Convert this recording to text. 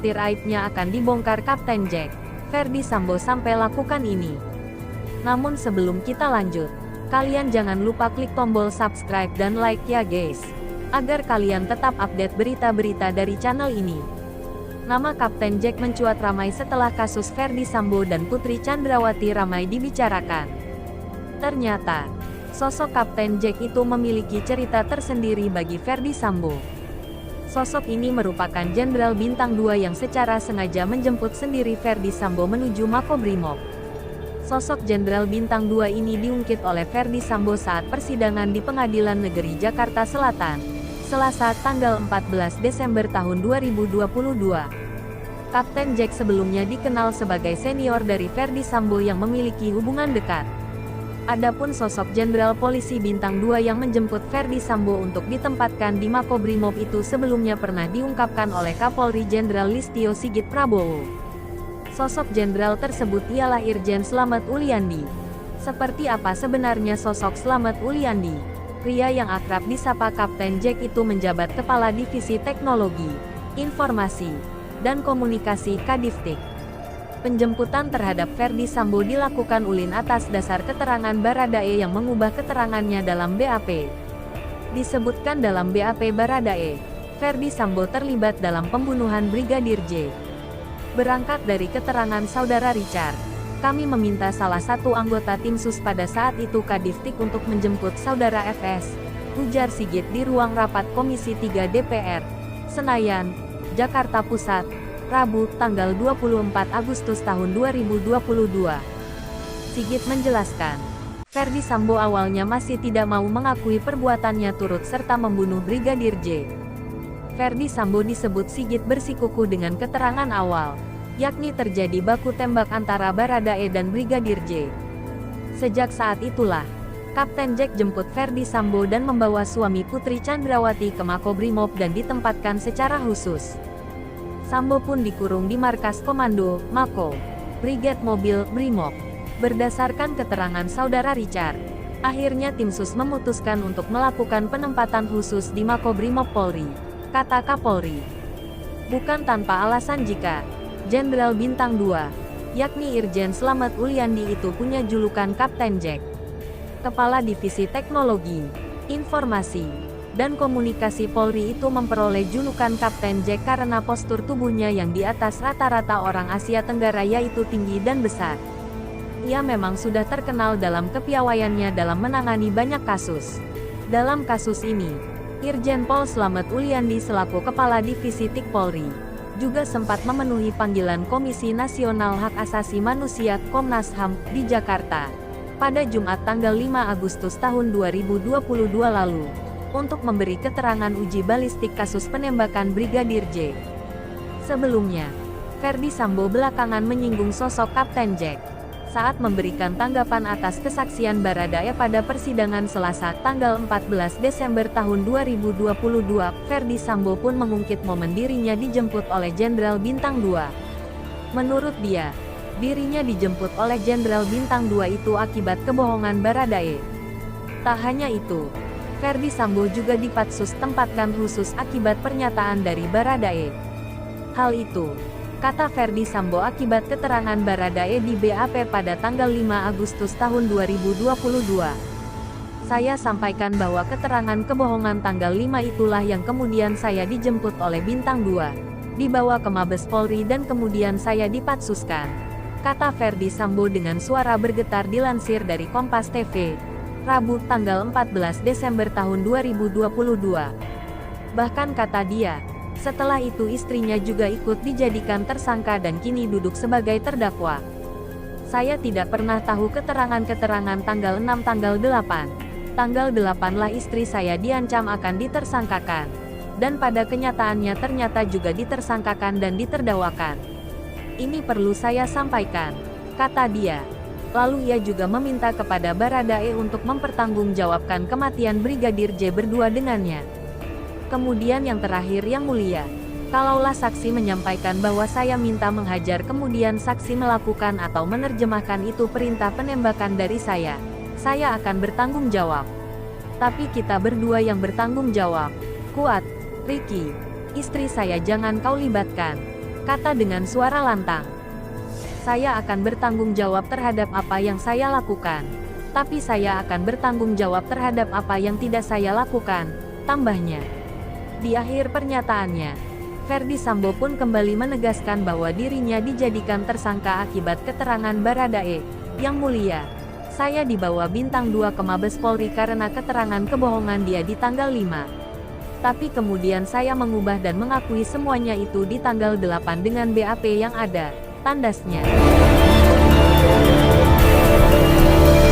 khawatir aibnya akan dibongkar Kapten Jack Ferdy Sambo sampai lakukan ini. Namun sebelum kita lanjut, kalian jangan lupa klik tombol subscribe dan like ya guys, agar kalian tetap update berita-berita dari channel ini. Nama Kapten Jack mencuat ramai setelah kasus Ferdy Sambo dan Putri Chandrawati ramai dibicarakan. Ternyata, sosok Kapten Jack itu memiliki cerita tersendiri bagi Ferdy Sambo. Sosok ini merupakan Jenderal Bintang 2 yang secara sengaja menjemput sendiri Ferdy Sambo menuju Makobrimob. Sosok Jenderal Bintang 2 ini diungkit oleh Ferdy Sambo saat persidangan di Pengadilan Negeri Jakarta Selatan, Selasa tanggal 14 Desember tahun 2022. Kapten Jack sebelumnya dikenal sebagai senior dari Ferdy Sambo yang memiliki hubungan dekat. Adapun sosok Jenderal Polisi Bintang 2 yang menjemput Ferdy Sambo untuk ditempatkan di Makobrimob itu sebelumnya pernah diungkapkan oleh Kapolri Jenderal Listio Sigit Prabowo. Sosok jenderal tersebut ialah Irjen Slamet Uliandi. Seperti apa sebenarnya sosok Slamet Uliandi? Pria yang akrab disapa Kapten Jack itu menjabat Kepala Divisi Teknologi, Informasi, dan Komunikasi Kadiftik. Penjemputan terhadap Ferdy Sambo dilakukan ulin atas dasar keterangan Baradae yang mengubah keterangannya dalam BAP. Disebutkan dalam BAP Baradae, Ferdy Sambo terlibat dalam pembunuhan Brigadir J. Berangkat dari keterangan Saudara Richard, kami meminta salah satu anggota tim sus pada saat itu Kadiftik untuk menjemput Saudara FS, ujar Sigit di ruang rapat Komisi 3 DPR, Senayan, Jakarta Pusat, Rabu, tanggal 24 Agustus tahun 2022. Sigit menjelaskan, Ferdy Sambo awalnya masih tidak mau mengakui perbuatannya turut serta membunuh Brigadir J. Ferdy Sambo disebut Sigit bersikukuh dengan keterangan awal, yakni terjadi baku tembak antara Baradae dan Brigadir J. Sejak saat itulah, Kapten Jack jemput Ferdy Sambo dan membawa suami Putri Chandrawati ke Makobrimob dan ditempatkan secara khusus. Sambo pun dikurung di markas komando, Mako, Brigade Mobil, Brimob. Berdasarkan keterangan Saudara Richard, akhirnya tim sus memutuskan untuk melakukan penempatan khusus di Makobrimob Polri, kata Kapolri. Bukan tanpa alasan jika Jenderal Bintang 2, yakni Irjen Slamet Uliandi itu punya julukan Kapten Jack. Kepala Divisi Teknologi, Informasi, dan Komunikasi Polri itu memperoleh julukan Kapten Jack karena postur tubuhnya yang di atas rata-rata orang Asia Tenggara yaitu tinggi dan besar. Ia memang sudah terkenal dalam kepiawaiannya dalam menangani banyak kasus. Dalam kasus ini, Irjen Pol Slamet Uliandi selaku Kepala Divisi Tik Polri juga sempat memenuhi panggilan Komisi Nasional Hak Asasi Manusia Komnas HAM di Jakarta pada Jumat tanggal 5 Agustus tahun 2022 lalu untuk memberi keterangan uji balistik kasus penembakan Brigadir J. Sebelumnya, Ferdy Sambo belakangan menyinggung sosok Kapten Jack saat memberikan tanggapan atas kesaksian Baradae pada persidangan Selasa tanggal 14 Desember tahun 2022. Ferdy Sambo pun mengungkit momen dirinya dijemput oleh Jenderal Bintang 2. Menurut dia, dirinya dijemput oleh Jenderal Bintang 2 itu akibat kebohongan Baradae. Tak hanya itu, Ferdy Sambo juga dipatsus tempatkan khusus akibat pernyataan dari Baradae. Hal itu, kata Ferdy Sambo akibat keterangan Baradae di BAP pada tanggal 5 Agustus tahun 2022. Saya sampaikan bahwa keterangan kebohongan tanggal 5 itulah yang kemudian saya dijemput oleh Bintang 2, dibawa ke Mabes Polri dan kemudian saya dipatsuskan, kata Ferdy Sambo dengan suara bergetar dilansir dari Kompas TV. Rabu tanggal 14 Desember tahun 2022. Bahkan kata dia, setelah itu istrinya juga ikut dijadikan tersangka dan kini duduk sebagai terdakwa. Saya tidak pernah tahu keterangan-keterangan tanggal 6 tanggal 8. Tanggal 8 lah istri saya diancam akan ditersangkakan. Dan pada kenyataannya ternyata juga ditersangkakan dan diterdakwakan. Ini perlu saya sampaikan, kata dia. Lalu ia juga meminta kepada Baradae untuk mempertanggungjawabkan kematian Brigadir J berdua dengannya. Kemudian yang terakhir Yang Mulia, kalaulah saksi menyampaikan bahwa saya minta menghajar kemudian saksi melakukan atau menerjemahkan itu perintah penembakan dari saya akan bertanggung jawab. Tapi kita berdua yang bertanggung jawab. Kuat, Ricky, istri saya jangan kau libatkan. kata dengan suara lantang. Saya akan bertanggung jawab terhadap apa yang saya lakukan. Tapi saya akan bertanggung jawab terhadap apa yang tidak saya lakukan, tambahnya. Di akhir pernyataannya, Ferdy Sambo pun kembali menegaskan bahwa dirinya dijadikan tersangka akibat keterangan Baradae. Yang mulia, saya dibawa bintang 2 ke Mabes Polri karena keterangan kebohongan dia di tanggal 5. Tapi kemudian saya mengubah dan mengakui semuanya itu di tanggal 8 dengan BAP yang ada, tandasnya.